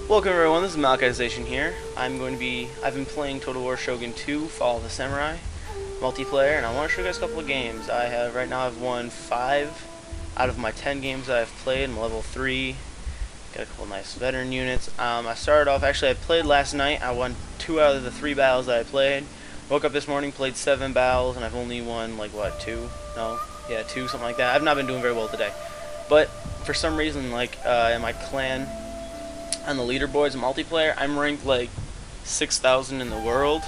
Welcome everyone, this is Malkization here. I've been playing Total War Shogun 2, Fall of the Samurai, multiplayer, and I want to show you guys a couple of games. Right now I've won 5 out of my 10 games that I've played. I'm level 3, got a couple nice veteran units. I started off, actually I played last night, I won 2 out of the 3 battles that I played. Woke up this morning, played 7 battles, and I've only won, like, what, 2? No? Yeah, 2, something like that. I've not been doing very well today. But, for some reason, like, in my clan, on the leaderboards in multiplayer, I'm ranked like 6,000 in the world,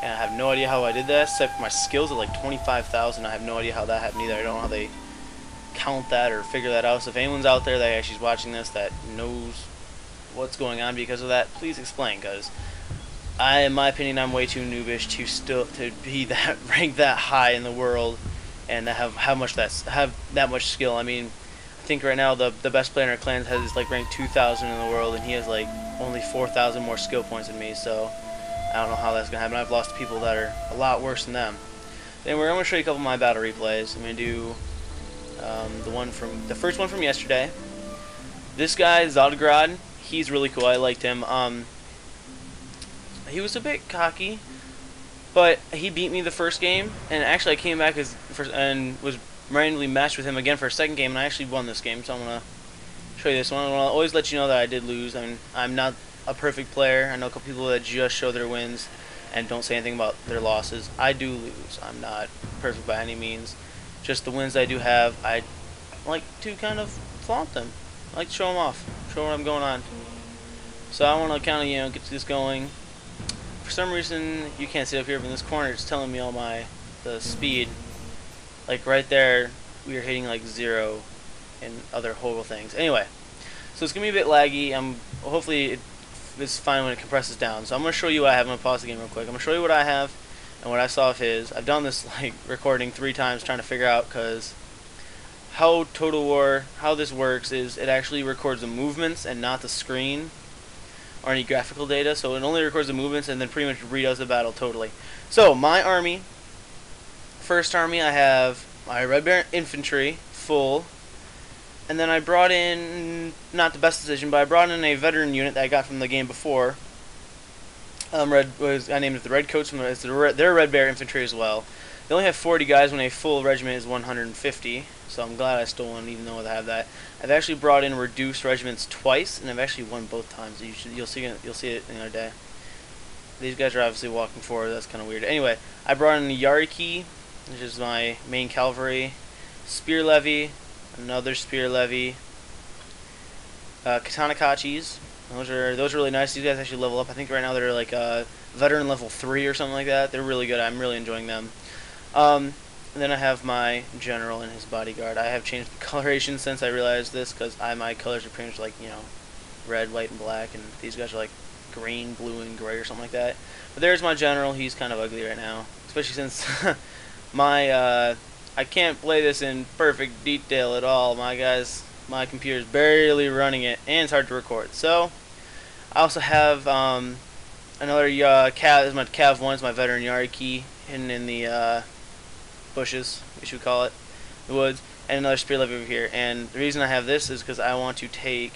and I have no idea how I did that, except my skills are like 25,000. I have no idea how that happened either. I don't know how they count that or figure that out. So if anyone's out there that actually is watching this that knows what's going on because of that, please explain, because in my opinion, I'm way too noobish to be that ranked that high in the world and to have that much skill. I mean, I think right now the best player in our clans has like ranked 2,000 in the world, and he has like only 4,000 more skill points than me. So I don't know how that's gonna happen. I've lost to people that are a lot worse than them. Anyway, I'm gonna show you a couple of my battle replays. I'm gonna do the first one from yesterday. This guy Zodgrad, he's really cool. I liked him. He was a bit cocky, but he beat me the first game, and actually I came back and was randomly matched with him again for a second game, and I actually won this game. So I'm gonna show you this one. I'll always let you know that I did lose. I mean, I'm not a perfect player. I know a couple people that just show their wins and don't say anything about their losses. I do lose. I'm not perfect by any means. Just the wins I do have, I like to kind of flaunt them. I like to show them off, show what I'm going on. So I want to kind of get this going. For some reason, you can't see up here, but in this corner, it's telling me all the speed. Like right there, we are hitting like 0 and other horrible things. Anyway, so it's gonna be a bit laggy. Hopefully it's fine when it compresses down. So I'm gonna show you what I have. I'm gonna pause the game real quick. I'm gonna show you what I have and what I saw of his. I've done this like recording 3 times trying to figure out, because how Total War, how this works is it actually records the movements and not the screen or any graphical data. So it only records the movements and then pretty much redoes the battle totally. So my army. First army, I have my Red Bear Infantry full, and then I brought in, not the best decision, but I brought in a veteran unit that I got from the game before. I named it the Redcoats. They're Red Bear Infantry as well. They only have 40 guys when a full regiment is 150, so I'm glad I stole one even though I have that. I've actually brought in reduced regiments twice, and I've actually won both times. You'll see it another day. These guys are obviously walking forward. That's kind of weird. Anyway, I brought in the Yariki, which is my main cavalry, spear levy, another spear levy, katana kachis. Those are really nice. These guys actually level up. I think right now they're like veteran level 3 or something like that. They're really good. I'm really enjoying them. And then I have my general and his bodyguard. I have changed the coloration since I realized this, because my colors are pretty much like, red, white, and black, and these guys are like green, blue, and gray or something like that. But there's my general. He's kind of ugly right now, especially since I can't play this in perfect detail at all. My computer's barely running it, and it's hard to record. So I also have another Cav. This is my Cav 1. It's my veteran Yariki hidden in the bushes, we should call it, the woods, and another spear levy over here. And the reason I have this is because I want to take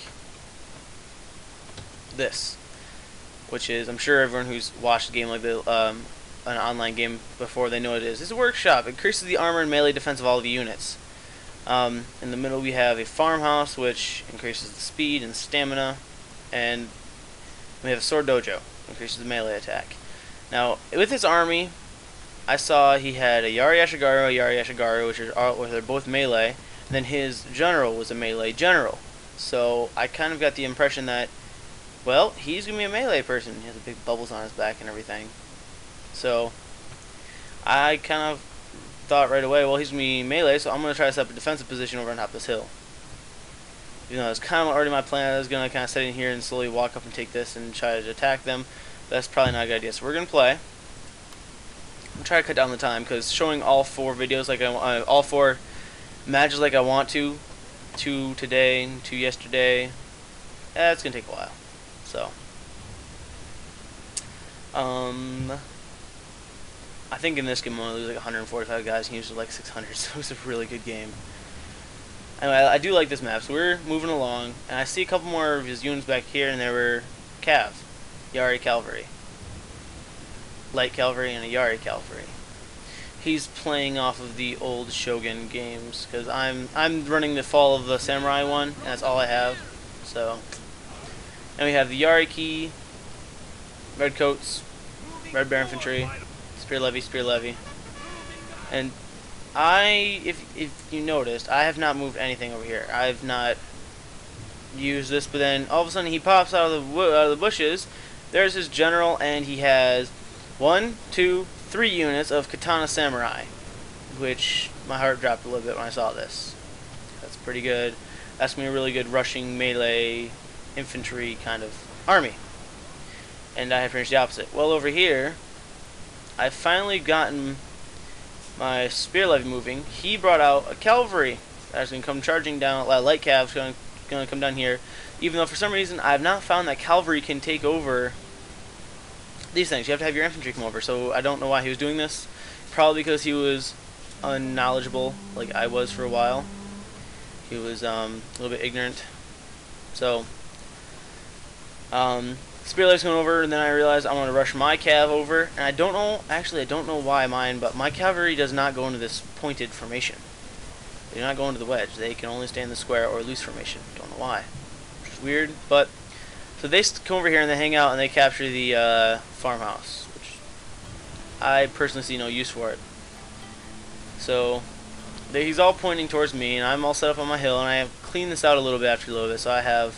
this, which is, I'm sure everyone who's watched a game like an online game before, they know what it is. It's a workshop. It increases the armor and melee defense of all of the units. In the middle we have a farmhouse, which increases the speed and stamina, and we have a sword dojo, increases the melee attack. Now, with his army, I saw he had a Yari Ashigaru, which are both melee, and then his general was a melee general. So I kind of got the impression that, well, he's going to be a melee person. He has the big bubbles on his back and everything. So I kind of thought right away, well, he's going to be melee, so I'm going to try to set up a defensive position over on top of this hill. Even though it's kind of already my plan. I was going to kind of sit in here and slowly walk up and take this and try to attack them. That's probably not a good idea. So we're going to play. I'm going to try to cut down the time, because showing all 4 videos, like all 4 matches like I want to, 2 today, 2 yesterday, it's going to take a while. So I think in this game I'm going to lose like 145 guys and usually like 600, so it's a really good game. Anyway, I do like this map, so we're moving along, and I see a couple more of his units back here, and there were Cav, Yari Cavalry, Light Cavalry, and a Yari Cavalry. He's playing off of the old Shogun games, because I'm running the Fall of the Samurai one, and that's all I have. So, and we have the Yari Key, Red Coats, Red Bear Infantry, Spear Levy, and if you noticed, I have not moved anything over here. I've not used this, but then all of a sudden he pops out of the bushes. There's his general, and he has 1, 2, 3 units of Katana Samurai, which my heart dropped a little bit when I saw this. That's pretty good. That's gonna be a really good rushing melee infantry kind of army. And I have pretty much the opposite. Well, over here, I've finally gotten my Spear Levy moving. He brought out a cavalry that's going to come charging down. Light Cav's going to come down here. Even though for some reason I have not found that cavalry can take over these things. You have to have your infantry come over. So I don't know why he was doing this. Probably because he was unknowledgeable, like I was for a while. He was a little bit ignorant. So Spear Levy's going over, and then I realized I want to rush my cav over, and I don't know, actually I don't know why mine, but my cavalry does not go into this pointed formation. They do not go into the wedge. They can only stay in the square or loose formation. Don't know why. Which is weird, but so they come over here and they hang out and they capture the farmhouse, which I personally see no use for it. So he's all pointing towards me, and I'm all set up on my hill, and I have cleaned this out a little bit after a little bit, so I have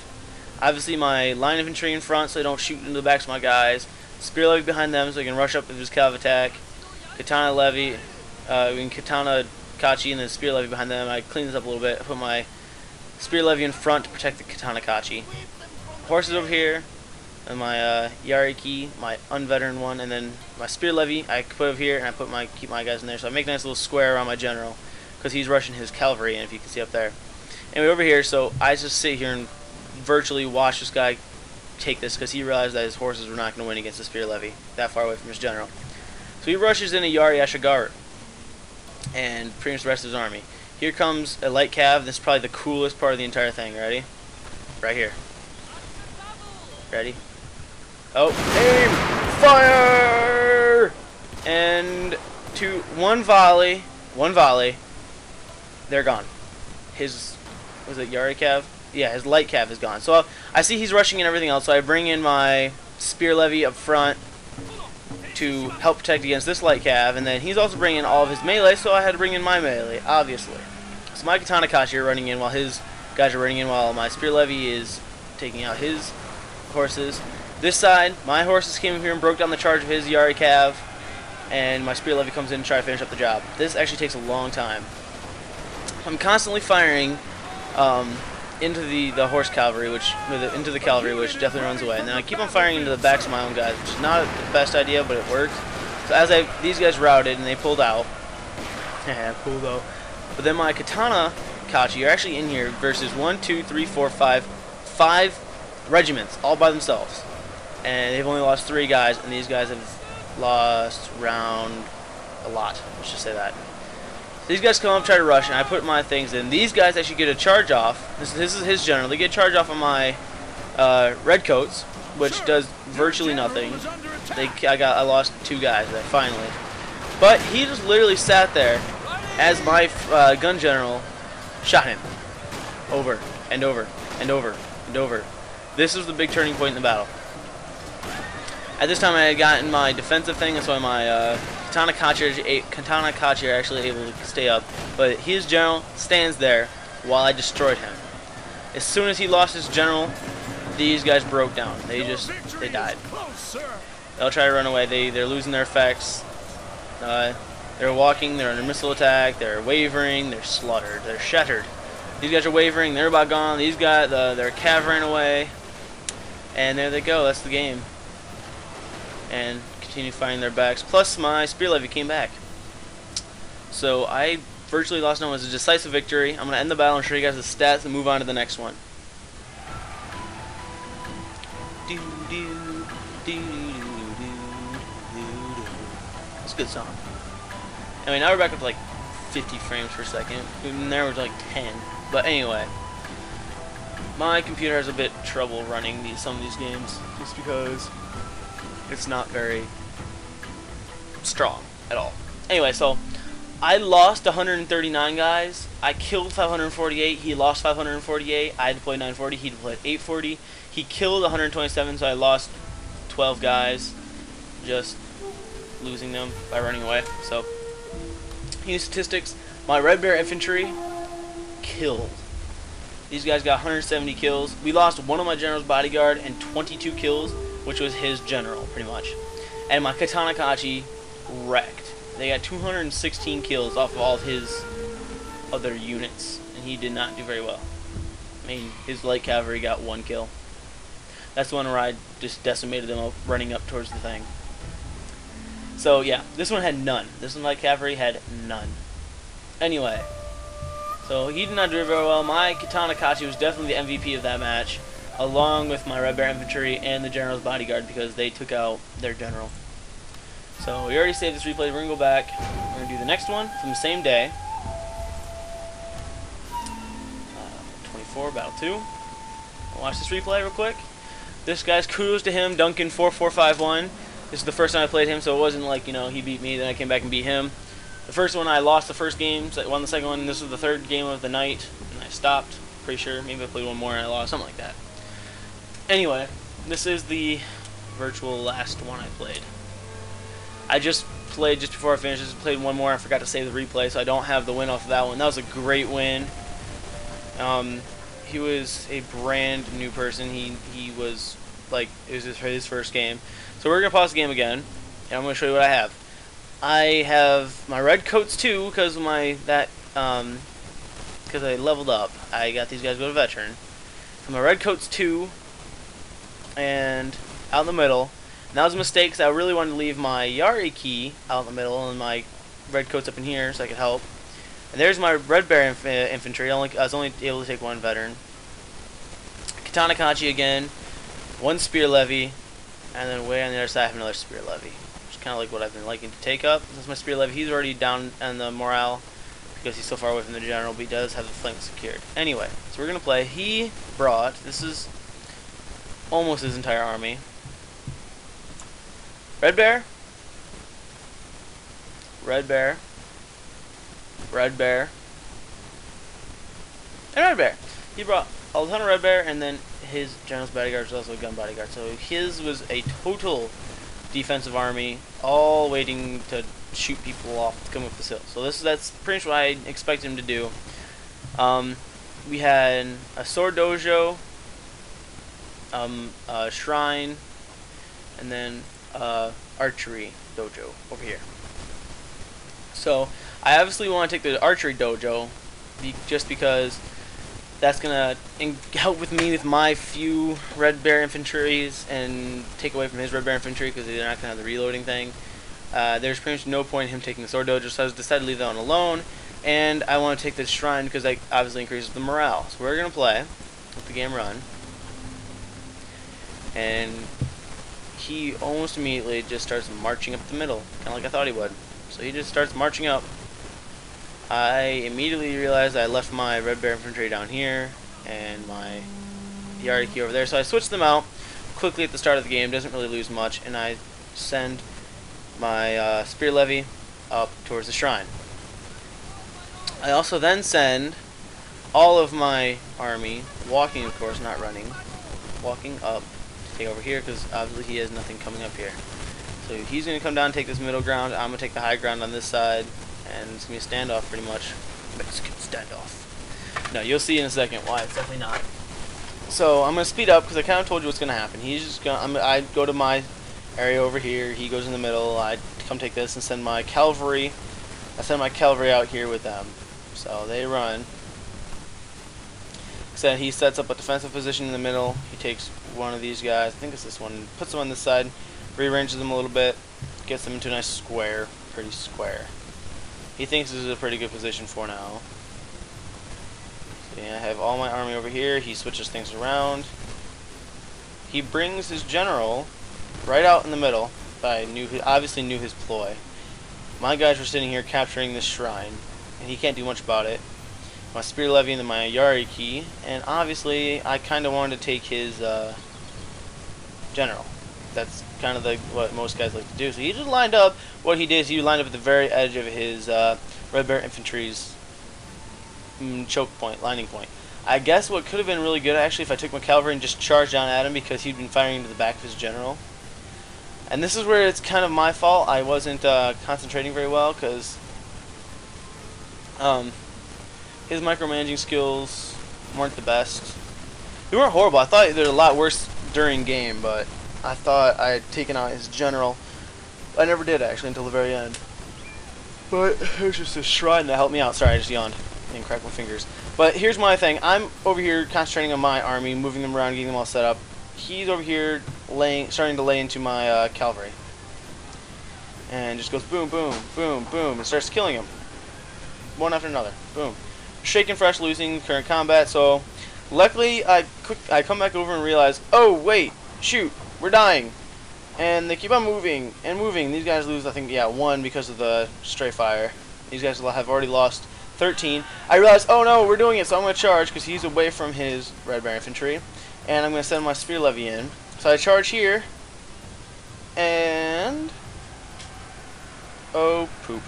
obviously my line infantry in front so they don't shoot into the backs of my guys. Spear Levy behind them so they can rush up if there's cav attack. Katana Levy, Katana Kachi, and then Spear Levy behind them. I clean this up a little bit. I put my Spear Levy in front to protect the Katana Kachi. Horses over here, and my Yariki, my unveteran one, and then my Spear Levy I put over here, and I keep my guys in there. So I make a nice little square around my general because he's rushing his cavalry, and if you can see up there. Anyway, over here, so I just sit here and virtually watch this guy take this because he realized that his horses were not going to win against the Spear Levy that far away from his general. So he rushes in a Yari Ashigaru and pretty much the rest of his army. Here comes a light cav. This is probably the coolest part of the entire thing. Ready? Right here. Ready? Oh, aim! Fire! And one volley, they're gone. His, was it Yari cav? Yeah, his light cav is gone. So I see he's rushing and everything else, so I bring in my Spear Levy up front to help protect against this light cav, and then he's also bringing in all of his melee, so I had to bring in my melee, obviously. So my Katana Kachi are running in while his guys are running in, while my Spear Levy is taking out his horses. This side, my horses came here and broke down the charge of his Yari cav, and my Spear Levy comes in to try to finish up the job. This actually takes a long time. I'm constantly firing into the horse cavalry, into the cavalry, which definitely runs away. And then I keep on firing into the backs of my own guys, which is not the best idea, but it works. So as these guys routed and they pulled out, pulled out. But then my Katana Kachi are actually in here versus 1, 2, 3, 4, 5 regiments all by themselves, and they've only lost 3 guys, and these guys have lost around a lot. Let's just say that. These guys come up, try to rush, and I put my things in. These guys actually get a charge off. This is his general. They get a charge off on my red coats, which does virtually nothing. I lost 2 guys there finally, but he just literally sat there as my gun general shot him over and over and over and over. This was the big turning point in the battle. At this time, I had gotten my defensive thing, that's why my Katana Kachi are actually able to stay up. But his general stands there while I destroyed him. As soon as he lost his general, these guys broke down. They died. They'll try to run away. They're losing their effects. They're walking. They're under missile attack. They're wavering. They're slaughtered. They're shattered. These guys are wavering. They're about gone. These guys, their cav ran away. And there they go. That's the game. And continue fighting their backs. Plus, my Spear Levy came back. So I virtually lost no one. It was a decisive victory. I'm going to end the battle and show you guys the stats and move on to the next one. It's a good song. Anyway, now we're back up to like 50 frames per second. And there was like 10. But anyway, my computer has a bit trouble running some of these games just because it's not very strong at all. Anyway, so I lost 139 guys. I killed 548. He lost 548. I deployed 940. He deployed 840. He killed 127, so I lost 12 guys, just losing them by running away. So, here's statistics. My Red Bear infantry killed. These guys got 170 kills. We lost one of my general's bodyguard and 22 kills, which was his general, pretty much. And my Katana Kachi wrecked. They got 216 kills off of all of his other units, and he did not do very well. I mean, his light cavalry got 1 kill. That's the one where I just decimated them running up towards the thing. So yeah, this one had none. This one, light cavalry, had none. Anyway, so he did not do very well. My Katana Kachi was definitely the MVP of that match, along with my Red Bear infantry and the general's bodyguard, because they took out their general. So we already saved this replay. We're gonna go back. We're gonna do the next one from the same day. 24 Battle 2. Watch this replay real quick. This guy's, kudos to him, Duncan 4451. This is the first time I played him, so it wasn't like, you know, he beat me, then I came back and beat him. The first one I lost the first game, so I won the second one, and this was the third game of the night, and I stopped, pretty sure. Maybe I played one more and I lost, something like that. Anyway, this is the virtual last one I played. I just played just before I finished, just played one more, I forgot to save the replay, so I don't have the win off of that one. That was a great win. He was a brand new person. He was like, it was his first game. So we're gonna pause the game again, and I'm gonna show you what I have. I have my red coats too, because because I leveled up. I got these guys to go to veteran. So my red coats 2, and out in the middle. And that was a mistake, because I really wanted to leave my Yari key out in the middle, and my red coats up in here, so I could help. And there's my Red Bear infantry. I was only able to take 1 veteran. Katana Kachi again, 1 spear levy, and then way on the other side I have another spear levy. Which is kind of like what I've been liking to take up. This is my spear levy. He's already down on the morale because he's so far away from the general, but he does have the flank secured. Anyway, so we're going to play. He brought, this is almost his entire army. Red Bear, Red Bear, Red Bear, and Red Bear. He brought a ton of Red Bear, and then his general's bodyguard was also a gun bodyguard. So his was a total defensive army, all waiting to shoot people off to come up this hill. So that's pretty much what I expected him to do. We had a sword dojo, a shrine, and then archery dojo over here. So I obviously want to take the archery dojo just because that's gonna help with me with my few Red Bear infantries and take away from his Red Bear infantry because they're not gonna have the reloading thing. There's pretty much no point in him taking the sword dojo, so I decided to leave that one alone. And I want to take the shrine because that obviously increases the morale. So we're gonna play, let the game run, and he almost immediately just starts marching up the middle, kind of like I thought he would. So he just starts marching up. I immediately realized I left my Red Bear infantry down here and my Yari key over there, so I switched them out quickly at the start of the game. Doesn't really lose much, and I send my spear levy up towards the shrine. I also then send all of my army, walking of course, not running, walking up to take over here because obviously he has nothing coming up here. So he's going to come down and take this middle ground. I'm going to take the high ground on this side, and it's going to be a standoff pretty much. Mexican standoff. No, you'll see in a second why it's definitely not. So I'm going to speed up because I kind of told you what's going to happen. He's just going. I go to my area over here. He goes in the middle. I come take this and send my cavalry. I send my cavalry out here with them. So they run. So he sets up a defensive position in the middle. He takes one of these guys. I think it's this one. Puts them on this side. Rearranges them a little bit. Gets them into a nice square. Pretty square. He thinks this is a pretty good position for now. So yeah, I have all my army over here. He switches things around. He brings his general right out in the middle. But I obviously knew his ploy. My guys were sitting here capturing this shrine. and he can't do much about it. My spear levy and then my Yari key, and obviously I kind of wanted to take his general. That's kind of what most guys like to do. So he just lined up. What he did is he lined up at the very edge of his Red Bear Infantry's choke point, landing point. I guess what could have been really good actually if I took my cavalry and just charged down at him, because he'd been firing into the back of his general. And this is where it's kind of my fault. I wasn't concentrating very well, because his micromanaging skills weren't the best. They weren't horrible. I thought they were a lot worse during game, but I thought I had taken out his general. I never did actually until the very end. But it was just a shrine that helped me out. Sorry, I just yawned and cracked my fingers. But here's my thing. I'm over here concentrating on my army, moving them around, getting them all set up. He's over here starting to lay into my cavalry. And just goes boom, boom, boom, boom, and starts killing him. One after another. Boom. Shaken Fresh losing current combat, so luckily I come back over and realize, oh wait, shoot, we're dying. And they keep on moving and moving. These guys lose, I think, yeah, 1 because of the stray fire. These guys have already lost 13. I realized, oh no, we're doing it, so I'm going to charge because he's away from his Red Bear Infantry. And I'm going to send my spear levy in. So I charge here. And oh poop.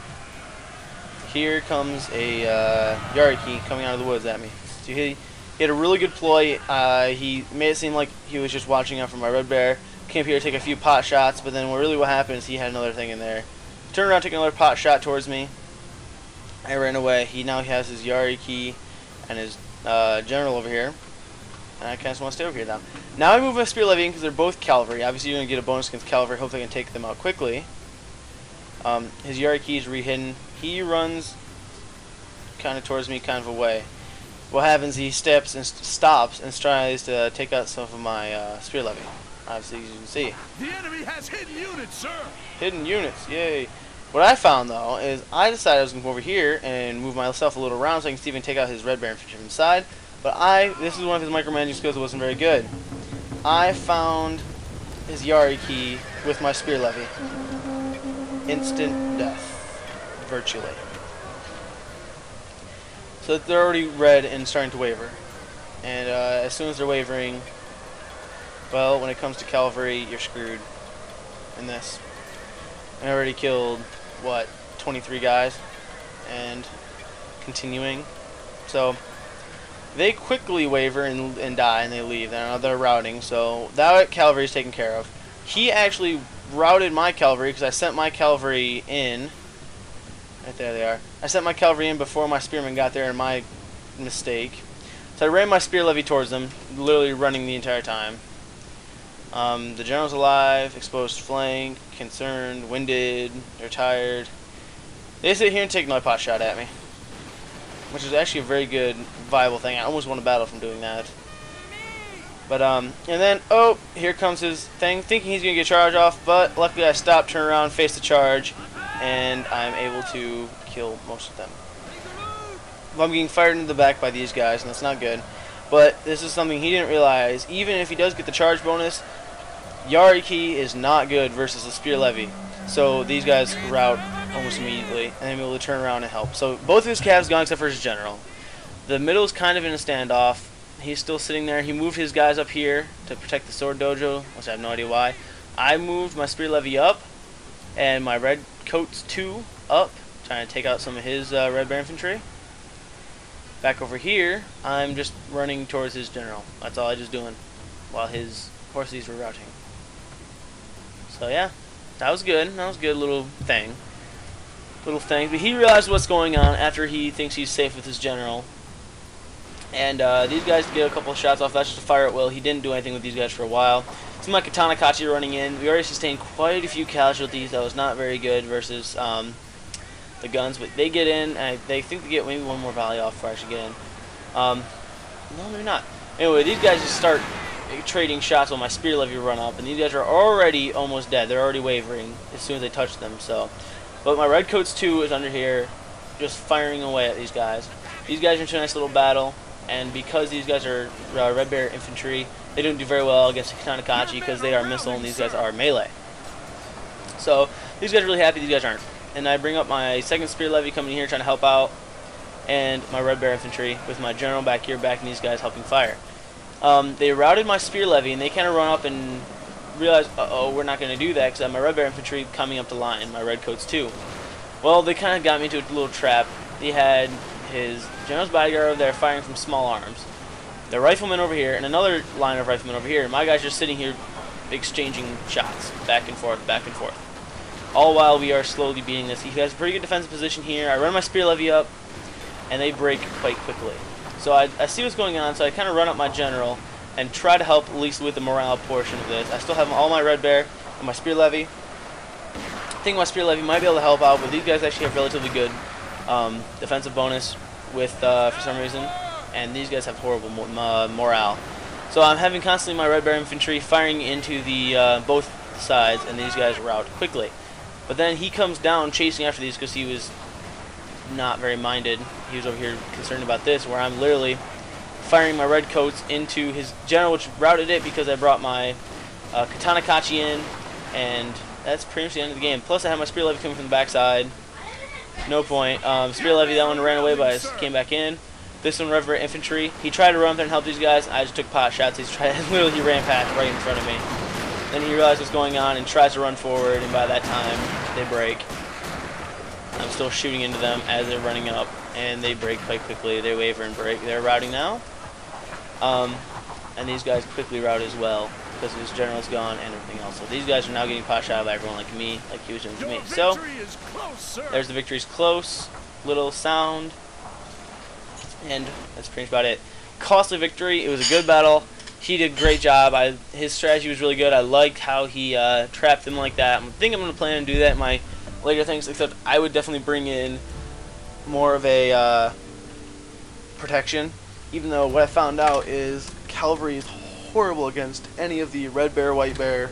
Here comes a Yariki coming out of the woods at me. So he had a really good ploy. He made it seem like he was just watching out for my Red Bear. Came here to take a few pot shots, but then really what happened is he had another thing in there. Turned around, took another pot shot towards me. I ran away. Now he has his Yariki and his general over here. And I kind of just want to stay over here now. Now I move my spear levy in because they're both cavalry. Obviously you're going to get a bonus against cavalry. Hopefully I can take them out quickly. His Yariki is re-hidden. He runs kind of towards me, kind of away. What happens, he stops and tries to take out some of my spear levy. Obviously, as you can see. The enemy has hidden units, sir! Hidden units, yay. What I found, though, is I decided I was going to go over here and move myself a little around so I can see if I can take out his Red Bear Infantry from the side. But this is one of his micromanaging skills that wasn't very good. I found his Yariki with my spear levy. Instant death. Virtually. So they're already red and starting to waver. And as soon as they're wavering, well, when it comes to cavalry, you're screwed in this. I already killed, what, 23 guys? And continuing. So they quickly waver and die, and they leave. They're routing, so that cavalry is taken care of. He actually routed my cavalry because I sent my cavalry in. Right there they are. I sent my cavalry in before my spearmen got there, and my mistake. So I ran my spear levy towards them, literally running the entire time. The general's alive, exposed flank, concerned, winded, they're tired. They sit here and take another pot shot at me, which is actually a very good, viable thing. I almost won a battle from doing that. But, and then, oh, here comes his thing, thinking he's going to get charged off, but luckily I stopped, turn around, face the charge, and I'm able to kill most of them. I'm getting fired into the back by these guys, and that's not good. But this is something he didn't realize. Even if he does get the charge bonus, Yariki is not good versus the spear levy. So these guys rout almost immediately, and I'm able to turn around and help. So both of his calves gone except for his general. The middle is kind of in a standoff. He's still sitting there. He moved his guys up here to protect the sword dojo, which I have no idea why. I moved my spear levy up, and my red coats 2 up, trying to take out some of his Red Bear Infantry. Back over here, I'm just running towards his general. That's all I was doing while his horses were routing. So yeah, that was good. That was a good little thing. But he realized what's going on after he thinks he's safe with his general. And these guys get a couple of shots off. That's just a fire at will. He didn't do anything with these guys for a while. Some like Katana Kachi running in. We already sustained quite a few casualties. That was not very good versus the guns. But they get in, and they think they get maybe one more volley off before I actually get in. No, maybe not. Anyway, these guys just start trading shots while my spear levy run up, and these guys are already almost dead. They're already wavering as soon as they touch them. So, but my red coats 2 is under here, just firing away at these guys. These guys are into a nice little battle, and because these guys are Red Bear Infantry, they don't do very well against the Katana Kachi because they are missile and these guys are melee. So these guys are really happy, these guys aren't. And I bring up my second spear levy coming in here trying to help out, and my Red Bear Infantry with my general back here backing these guys helping fire. They routed my spear levy, and they kind of run up and realize, uh-oh, we're not going to do that because I have my Red Bear Infantry coming up the line, my Redcoats too. Well, they kind of got me into a little trap. He had his general's bodyguard over there firing from small arms, the rifleman over here, and another line of riflemen over here. My guy's just sitting here exchanging shots back and forth, back and forth. All while we are slowly beating this. He has a pretty good defensive position here. I run my spear levy up, and they break quite quickly. So I see what's going on, so I kind of run up my general and try to help at least with the morale portion of this. I still have all my Red Bear and my spear levy. I think my spear levy might be able to help out, but these guys actually have relatively good defensive bonus with for some reason, and these guys have horrible morale. So I'm having constantly my Red Bear Infantry firing into the both sides, and these guys rout quickly. But then he comes down chasing after these because he was not very minded. He was over here concerned about this, where I'm literally firing my Redcoats into his general, which routed it because I brought my Katana Kachi in, and that's pretty much the end of the game. Plus I have my spear levy coming from the backside. No point. Spear levy, that one ran away, but I came back in. This one, Red Bear Infantry, he tried to run up there and help these guys. I just took pot shots. Literally he ran past right in front of me. Then he realized what's going on and tries to run forward, and by that time they break. I'm still shooting into them as they're running up, and they break quite quickly. They waver and break. They're routing now, and these guys quickly rout as well because his general's gone and everything else. So these guys are now getting pot shot by everyone like me, like he was doing to me. So there's the victory's close, little sound, and that's pretty much about it. Costly victory. It was a good battle. He did a great job. His strategy was really good. I liked how he trapped them like that. I think I'm going to plan to do that in my later things, except I would definitely bring in more of a protection, even though what I found out is cavalry is horrible against any of the Red Bear, White Bear,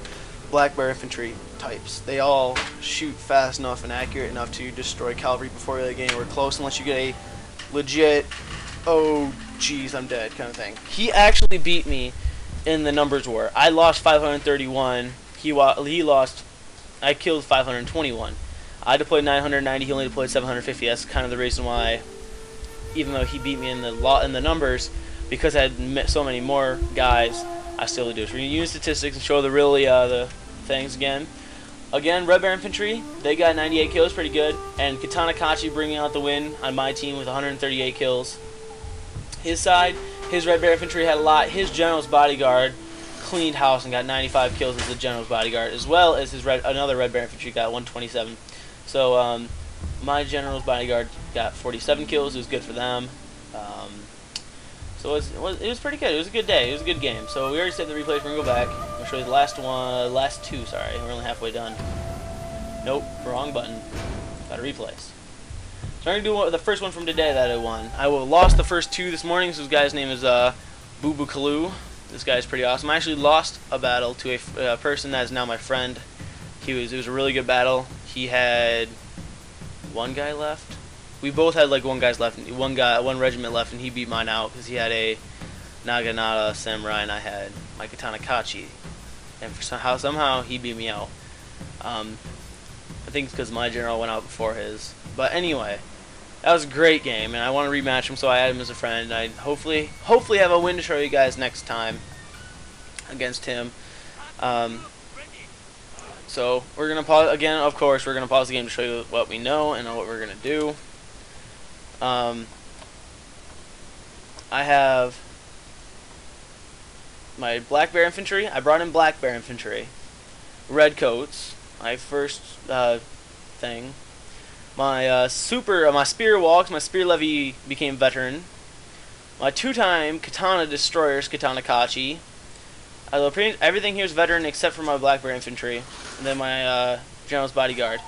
Black Bear infantry types. They all shoot fast enough and accurate enough to destroy cavalry before they get anywhere close, unless you get a legit, oh geez, I'm dead kind of thing. He actually beat me in the numbers war. I lost 531. He lost. I killed 521. I deployed 990. He only deployed 750. That's kind of the reason why, even though he beat me in the numbers, because I had so many more guys, I still do it. So we're gonna use statistics and show the really the things again. Again, Red Bear Infantry, they got 98 kills, pretty good, and Katana Kachi bringing out the win on my team with 138 kills. His side, his Red Bear Infantry had a lot. His General's Bodyguard cleaned house and got 95 kills as the General's Bodyguard, as well as his another Red Bear Infantry got 127. So my General's Bodyguard got 47 kills. It was good for them. So it was pretty good. It was a good day. It was a good game. So we already saved the replays. We're gonna go back. I'm gonna show you the last two. Sorry, we're only halfway done. Nope, wrong button. Got to replays. So I'm gonna do the first one from today that I won. I lost the first two this morning. This guy's name is Boo Boo Kaloo. This guy's pretty awesome. I actually lost a battle to a person that is now my friend. It was a really good battle. He had one guy left. We both had like one regiment left, and he beat mine out because he had a Naginata samurai and I had my Katana Kachi, and somehow he beat me out. I think it's because my general went out before his. But anyway, that was a great game, and I want to rematch him, so I added him as a friend. I hopefully have a win to show you guys next time against him. So we're gonna pause again. Of course, we're gonna pause the game to show you what we know and what we're gonna do. I have my Black Bear Infantry. I brought in Black Bear Infantry. Redcoats, my first thing. My my Spear Walks, my Spear Levy became veteran. My two-time Katana Destroyers, Katana Kachi. Everything here is veteran except for my Black Bear Infantry. And then my General's Bodyguard.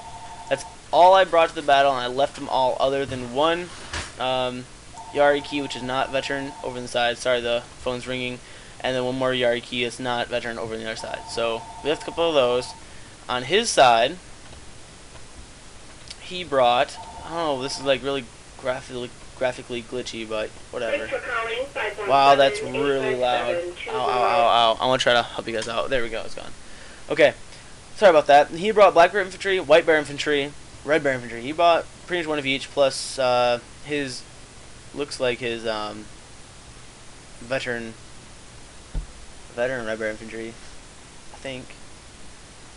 That's all I brought to the battle, and I left them all other than one Yariki, which is not veteran, over on the side. Sorry, the phone's ringing. And then one more Yariki that's not veteran over on the other side. So we left a couple of those. On his side, he brought, oh, this is like really graphically glitchy, but whatever. Wow, that's really loud. Ow, ow, ow, ow. I want to try to help you guys out. There we go, it's gone. Okay, sorry about that. He brought Black Bear Infantry, White Bear Infantry, Red Bear Infantry. He brought pretty much one of each, plus his looks like his veteran Red Bear Infantry, I think.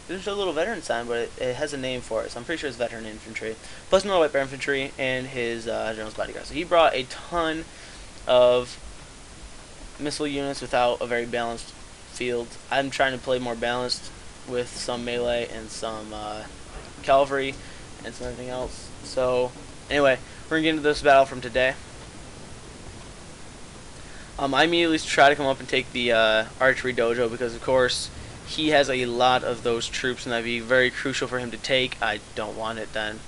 There's a little veteran sign, but it has a name for it, so I'm pretty sure it's veteran infantry. Plus another White Bear Infantry and his general's bodyguard. So he brought a ton of missile units without a very balanced field. I'm trying to play more balanced with some melee and some cavalry and some everything else. So anyway, we're gonna get into this battle from today. I immediately try to come up and take the archery dojo because, of course, he has a lot of those troops, and that'd be very crucial for him to take. I don't want it then.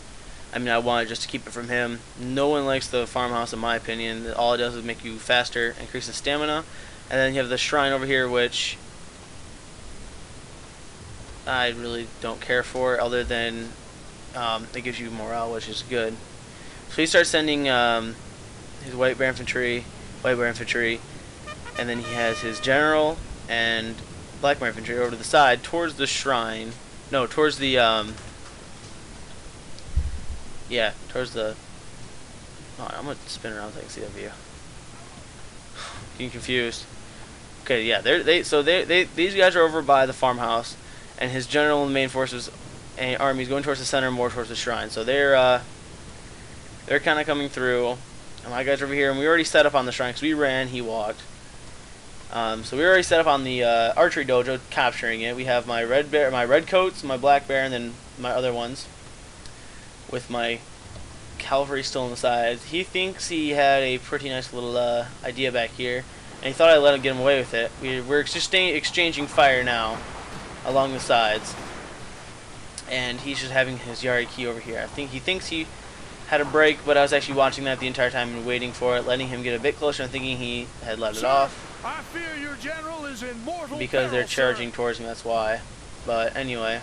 I mean, I want it just to keep it from him. No one likes the farmhouse, in my opinion. All it does is make you faster, increase the stamina. And then you have the shrine over here, which I really don't care for, other than it gives you morale, which is good. So he starts sending his White Bear Infantry, and then he has his general and Black Bear Infantry over to the side towards the shrine. No, towards the yeah, towards the. Oh, I'm gonna spin around so I can see that view. Getting confused. Okay, yeah, these guys are over by the farmhouse, and his general and the main forces and armies going towards the center, more towards the shrine. So they're kind of coming through. And my guys are over here, and we already set up on the shrine because we ran, he walked. So we already set up on the archery dojo, capturing it. We have my red coats, my black bear, and then my other ones, with my cavalry still on the sides. He thinks he had a pretty nice little idea back here, and he thought I'd let him get him away with it. We're exchanging fire now along the sides, and he's just having his Yari key over here. I think he thinks he had a break, but I was actually watching that the entire time and waiting for it, letting him get a bit closer, and thinking he had let it off. I fear your general is in mortal Because they're peril, charging sir. towards me, that's why. But anyway,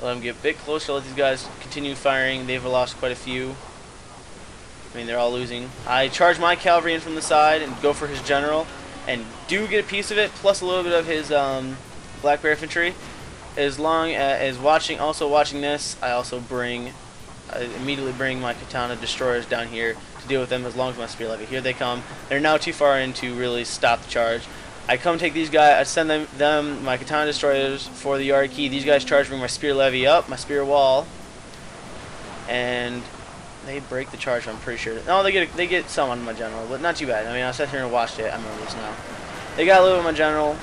let them get a bit closer, let these guys continue firing. They've lost quite a few. I mean, they're all losing. I charge my cavalry in from the side and go for his general, and do get a piece of it, plus a little bit of his Black Bear Infantry. As long as also watching this, I also immediately bring my katana destroyers down here to deal with them, as long as my spear levy. Here they come. They're now too far in to really stop the charge. I come take these guys, I send them my katana destroyers for the Yari key. These guys charge, bring my spear levy up, my spear wall, and they break the charge. I'm pretty sure. No, they get some on my general, but not too bad. I mean, I sat here and watched it. I remember this now. They got a little bit of my general.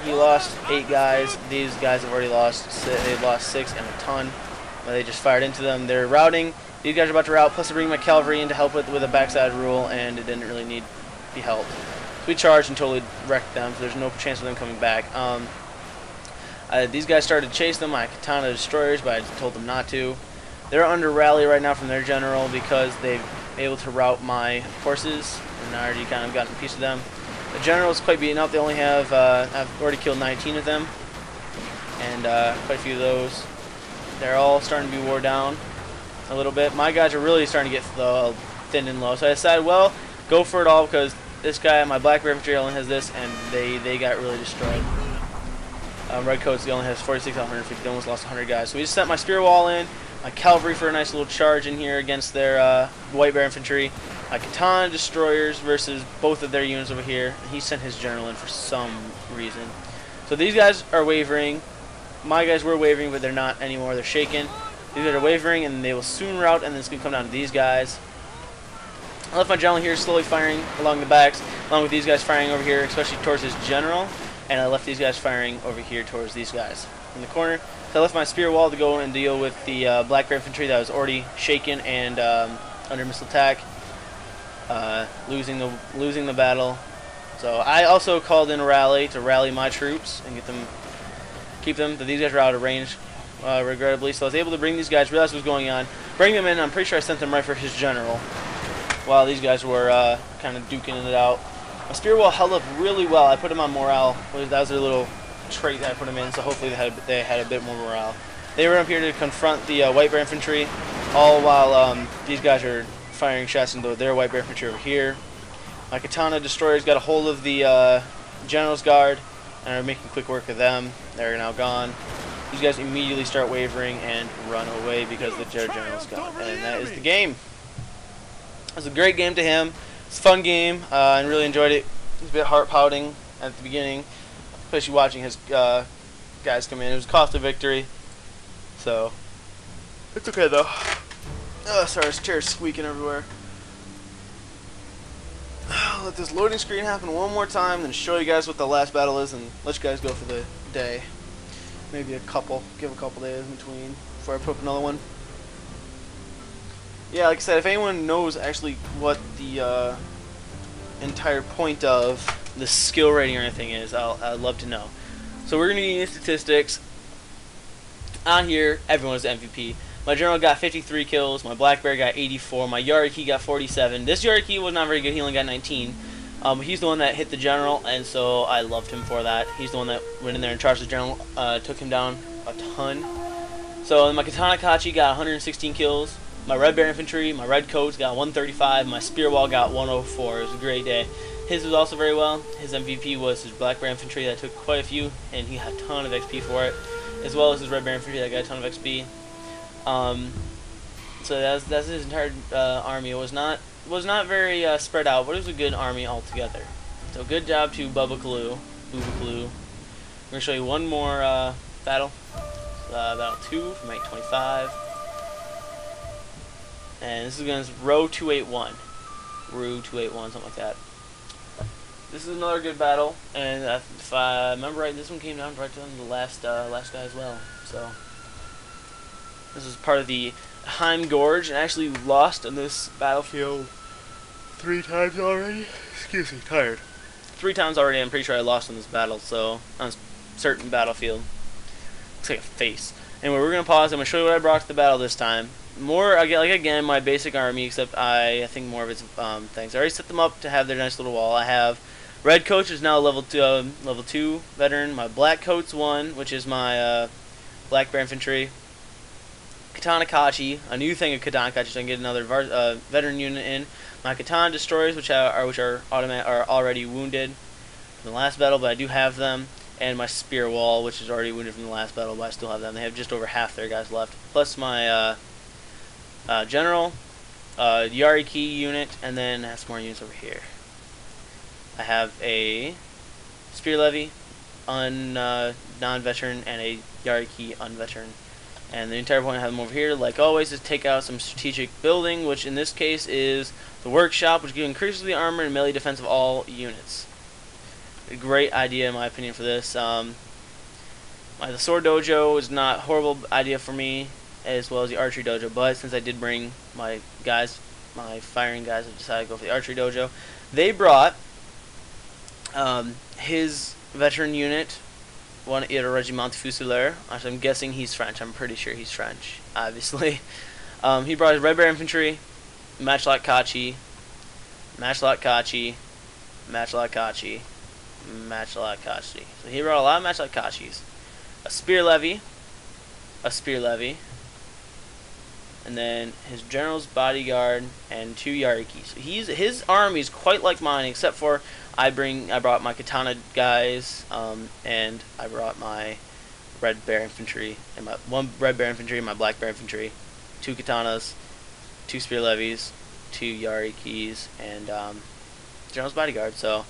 He lost 8 guys. These guys have already lost. They've lost 6 and a ton. They just fired into them. They're routing. These guys are about to rout. Plus, I bring my cavalry in to help with a backside rule, and it didn't really need to be helped. So we charged and totally wrecked them. So there's no chance of them coming back. These guys started to chase them. My katana destroyers, but I told them not to. They're under rally right now from their general because they've been able to rout my forces, and I already kind of gotten a piece of them. The general is quite beaten up. They only have I've already killed 19 of them, and quite a few of those. They're all starting to be wore down a little bit. My guys are really starting to get thin and low. So I decided, well, go for it all, because this guy, my Black Bear Infantry, only has this, and they got really destroyed. Red Coats, he only has 46 out of 150. They almost lost 100 guys. So we just sent my spear wall in, my cavalry for a nice little charge in here against their White Bear Infantry, my katana destroyers versus both of their units over here. And he sent his general in for some reason. So these guys are wavering. My guys were wavering, but they're not anymore. They're shaken. These guys are wavering, and they will soon rout, and then it's going to come down to these guys. I left my general here slowly firing along the backs, along with these guys firing over here, especially towards his general, and I left these guys firing over here towards these guys in the corner. So I left my spear wall to go and deal with the Black Bear Infantry that was already shaken and under missile attack, losing the battle. So I also called in a rally to rally my troops and keep them. These guys are out of range, regrettably. So I was able to bring these guys, realize what was going on, bring them in. I'm pretty sure I sent them right for his general, while these guys were kind of duking it out. My spear wall held up really well. I put them on morale. That was their little trait that I put them in, so hopefully they had a bit more morale. They were up here to confront the White Bear Infantry, all while these guys are firing shots into their White Bear Infantry over here. My katana destroyers got a hold of the General's Guard, and are making quick work of them. They're now gone. These guys immediately start wavering and run away because the general's gone. And that is the game. It was a great game to him. It's a fun game. I really enjoyed it. It was a bit heart pounding at the beginning, especially watching his guys come in. It was a costly victory, so it's okay though. Oh, sorry, this chair's squeaking everywhere. Let this loading screen happen one more time, then show you guys what the last battle is, and let you guys go for the day. Maybe give a couple days in between before I put up another one. Yeah, like I said, if anyone knows actually what the entire point of the skill rating or anything is, I'd love to know. So we're going to be getting statistics. On here, everyone is MVP. My general got 53 kills, my black bear got 84, my Yariki got 47. This Yariki was not very good, he only got 19. He's the one that hit the general, and so I loved him for that. He's the one that went in there and charged the general, took him down a ton. So my Katana Kachi got 116 kills, my red bear infantry, my red coats got 135, my spear wall got 104. It was a great day. His was also very well. His MVP was his black bear infantry that took quite a few, and he had a ton of XP for it, as well as his red bear infantry that got a ton of XP. So that's his entire army. It was not very spread out, but it was a good army altogether. So good job to Bubba Kaloo. I'm gonna show you one more battle. Battle 2 from 825, and this is against Row 281. Row 281, something like that. This is another good battle, and if I remember right, this one came down right to the last guy as well. So this is part of the Heim Gorge, and actually lost in this battlefield 3 times already. Excuse me, tired. 3 times already. I'm pretty sure I lost in this battle. So on a certain battlefield, looks like a face. Anyway, we're gonna pause. I'm gonna show you what I brought to the battle this time. More again, my basic army, except I think more of its things. I already set them up to have their nice little wall. I have red coach is now level 2 veteran. My black coat's 1, which is my black bear infantry. Katana Kachi, a new thing of Katana Kachi, so I can get another veteran unit in. My Katana destroyers, which are already wounded from the last battle, but I do have them. And my spear wall, which is already wounded from the last battle, but I still have them. They have just over half their guys left. Plus my general, Yariki unit, and then I have some more units over here. I have a spear levy, non-veteran, and a Yariki unveteran. And the entire point I have them over here, like always, is take out some strategic building, which in this case is the workshop, which increases the armor and melee defense of all units. A great idea, in my opinion, for this. The sword dojo is not a horrible idea for me, as well as the archery dojo, but since I did bring my guys, my firing guys, I decided to go for the archery dojo. They brought his veteran unit, one a Regiment Fusilier. I'm guessing he's French. I'm pretty sure he's French, obviously. He brought his red bear infantry, matchlock Kachi, matchlock Kachi, matchlock Kachi, matchlock Kachi. So he brought a lot of matchlock Kachis. A spear levy, and then his general's bodyguard and 2 Yariki. So his army is quite like mine, except for I brought my Katana guys, and I brought my red bear infantry, and my 1 red bear infantry, and my black bear infantry, 2 Katanas, 2 spear levies, 2 Yarikis, and general's bodyguard. So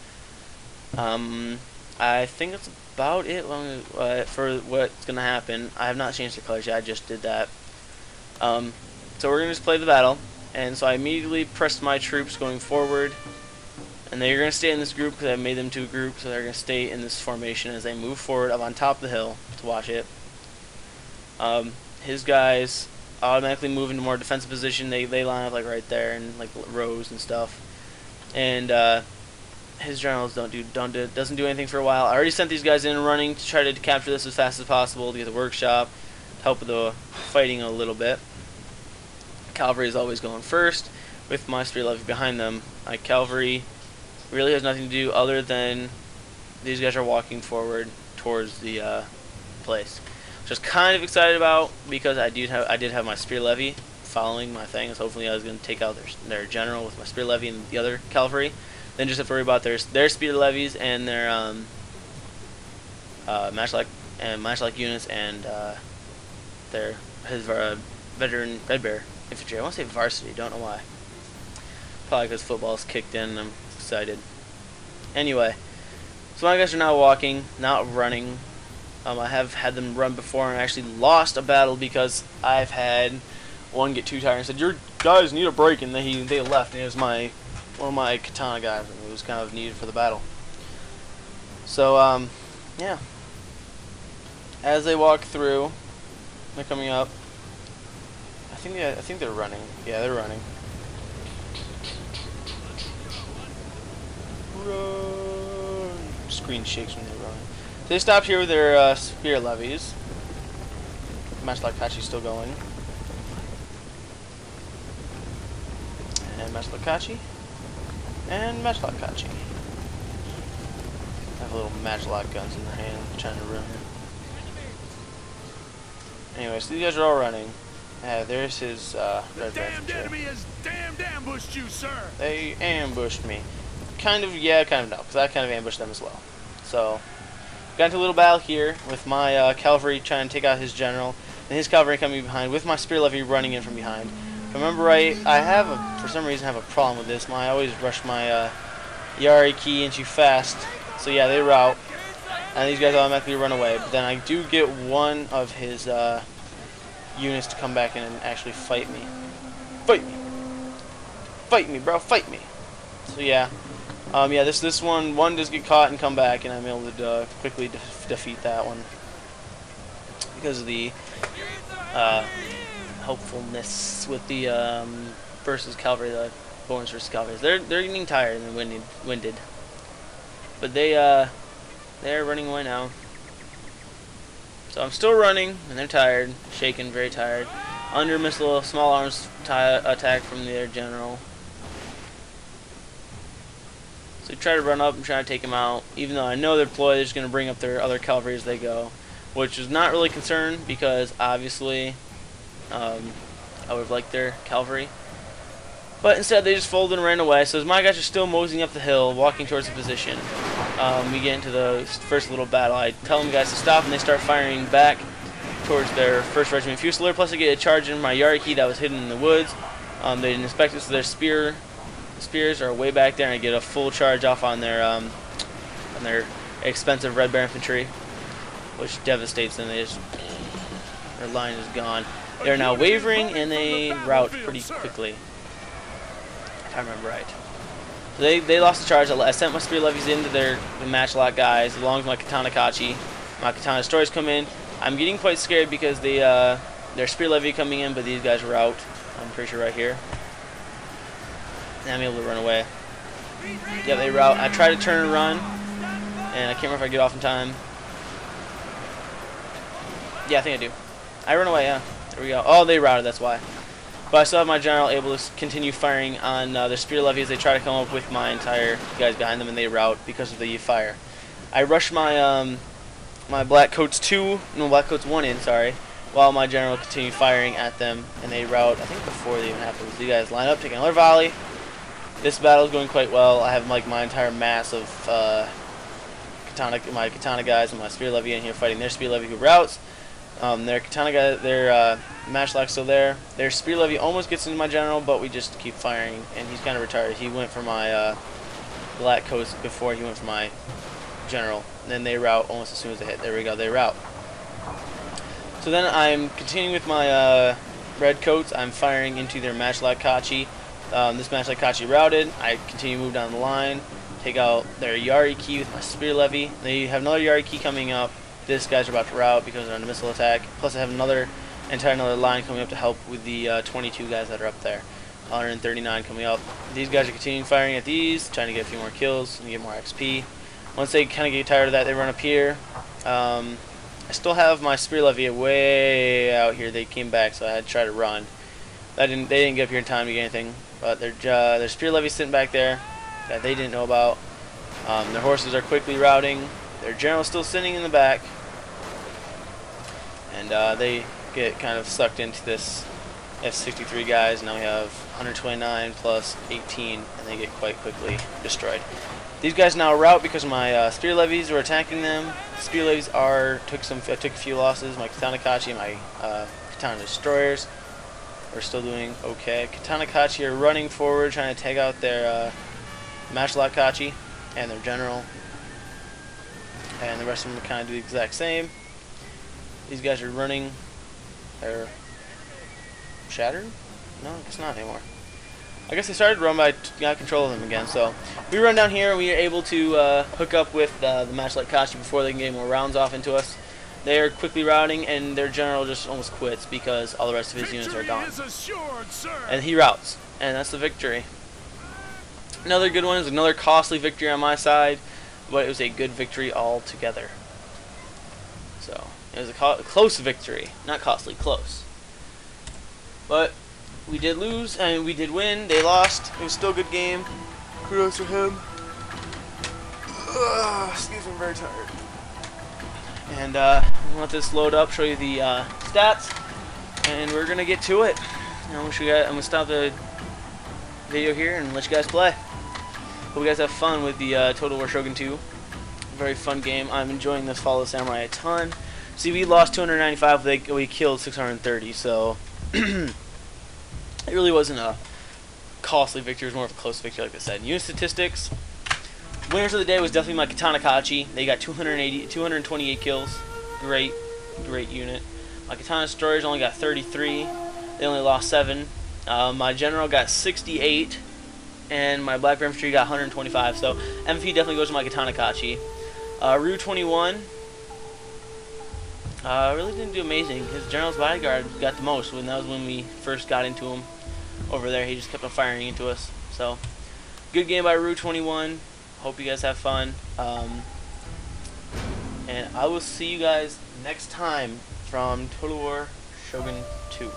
I think that's about it for what's gonna happen. I have not changed the colors yet. I just did that. So we're gonna just play the battle, and so I immediately pressed my troops going forward. And they're going to stay in this group because I made them 2 groups, so they're going to stay in this formation as they move forward up on top of the hill to watch it. His guys automatically move into more defensive position. They line up like right there and like rows and stuff. And his generals doesn't do anything for a while. I already sent these guys in running to try to capture this as fast as possible to get the workshop, to help with the fighting a little bit. Cavalry is always going first, with my spear levy behind them. My cavalry really has nothing to do other than these guys are walking forward towards the place, which I was kind of excited about because I did have my spear levy following my thing. So hopefully I was going to take out their general with my spear levy and the other cavalry. Then just have to worry about their spear levies and their matchlock units and his veteran red bear infantry. I want to say varsity, don't know why. Probably because football's kicked in and I'm excited. Anyway, so my guys are now walking, not running. I have had them run before and actually lost a battle because I've had one get too tired and said, "Your guys need a break," and they left. And it was one of my katana guys, and it was kind of needed for the battle. So yeah. As they walk through, they're coming up. I think they're running. Yeah, they're running. Run. Screen shakes when they run. They stopped here with their spear levies. Matchlakachi's still going. And Matchlakachi. And Matchlakachi. Have little matchlock guns in their hand, trying to run. Anyway, so these guys are all running. There's his red Damned enemy has damned ambushed you, sir. They ambushed me. Kind of, yeah, kind of no, because I kind of ambushed them as well. So, got into a little battle here with my cavalry trying to take out his general, and his cavalry coming behind with my spear levy running in from behind. If I remember right, for some reason, I have a problem with this. I always rush my Yari key in too fast. So yeah, they rout, and these guys automatically run away. But then I do get one of his units to come back in and actually fight me. Fight me! Fight me, bro! Fight me! So yeah. Yeah, this one does get caught and come back, and I'm able to quickly defeat that one because of the helpfulness with the versus cavalry, the bonus versus cavalry. They're getting tired and winded, but they're running away now. So I'm still running, and they're tired, shaken, very tired. Under missile, small arms attack from their general. So we try to run up and try to take them out, even though I know they're deployed, they're just going to bring up their other cavalry as they go, which is not really concerned because obviously I would have liked their cavalry. But instead they just folded and ran away, so as my guys are still moseying up the hill, walking towards the position, we get into the first little battle. I tell them guys to stop, and they start firing back towards their 1st Regiment Fusilier, plus I get a charge in my Yariki that was hidden in the woods. They didn't expect it, so their spears are way back there, and I get a full charge off on their expensive Red Bear infantry, which devastates them. Their line is gone. They're now wavering, and they rout pretty quickly, if I remember right. So they lost the charge. I sent my spear levies into the matchlock guys, along with my katana kachi. My katana destroyers come in. I'm getting quite scared because their spear levy coming in, but these guys are out. I'm pretty sure right here. And I'm able to run away. Yeah, they rout. I try to turn and run, and I can't remember if I get off in time. Yeah, I think I do. I run away, yeah. There we go. Oh, they routed, that's why. But I still have my general able to continue firing on their spear levy as they try to come up with my entire guys behind them, and they rout because of the fire. I rush my my Black Coats 1 in, sorry, while my general continue firing at them, and they rout, I think before they even happen. So you guys line up, take another volley. This battle is going quite well. I have like my entire mass of my katana guys and my spear levy in here fighting their spear levy who routs. Their katana guy, their matchlock's still there. Their spear levy almost gets into my general, but we just keep firing, and he's kind of retired. He went for my Black Coats before he went for my general. And then they rout almost as soon as they hit. There we go, they rout. So then I'm continuing with my Red Coats. I'm firing into their matchlock kachi. This matchlock kachi routed. I continue to move down the line, take out their Yari key with my spear levy. They have another Yari key coming up. This guy's about to rout because they're under missile attack. Plus I have another line coming up to help with the 22 guys that are up there. 139 coming up. These guys are continuing firing at these, trying to get a few more kills and get more XP. Once they kind of get tired of that, they run up here. I still have my spear levy way out here. They came back, so I had to try to run. They didn't get up here in time to get anything. But their spear levy's sitting back there that they didn't know about. Their horses are quickly routing. Their general's still sitting in the back. And they get kind of sucked into this F-63 guys. Now we have 129 plus 18, and they get quite quickly destroyed. These guys now rout because my spear levies were attacking them. Spear levies took a few losses. My katana kachi and my katana destroyers. we're still doing okay. Katana Kachi are running forward, trying to take out their Matchlock Kachi and their general. And the rest of them kind of do the exact same. These guys are running. They're shattered? No, it's not anymore. I guess they started to run, but I got control of them again. So we run down here and we are able to hook up with the Matchlight Kachi before they can get more rounds off into us. They are quickly routing, and their general just almost quits because all the rest of his units are gone. Assured, and he routs, and that's the victory. Another good one is another costly victory on my side, but it was a good victory altogether. So it was a close victory, not costly, close. But we did lose, and we did win. They lost. It was still a good game. Kudos to him. Excuse me, I'm very tired. And we'll let this load up, show you the stats, and we're gonna get to it. I'm gonna stop the video here and let you guys play. Hope you guys have fun with the Total War Shogun 2. Very fun game. I'm enjoying this Follow the Samurai a ton. See, we lost 295. We killed 630. So. It really wasn't a costly victory, it was more of a close victory, like I said. Unit statistics, winners of the day was definitely my Katana Kachi. They got 228 kills. Great unit. My Katana Destroyers only got 33. They only lost 7. My General got 68. And my Black Infantry got 125. So MVP definitely goes to my Katana Kachi. Rue 21 really didn't do amazing. His General's Bodyguard got the most, and that was when we first got into him over there. He just kept on firing into us. So, good game by Rue 21. Hope you guys have fun. And I will see you guys next time from Total War Shogun 2.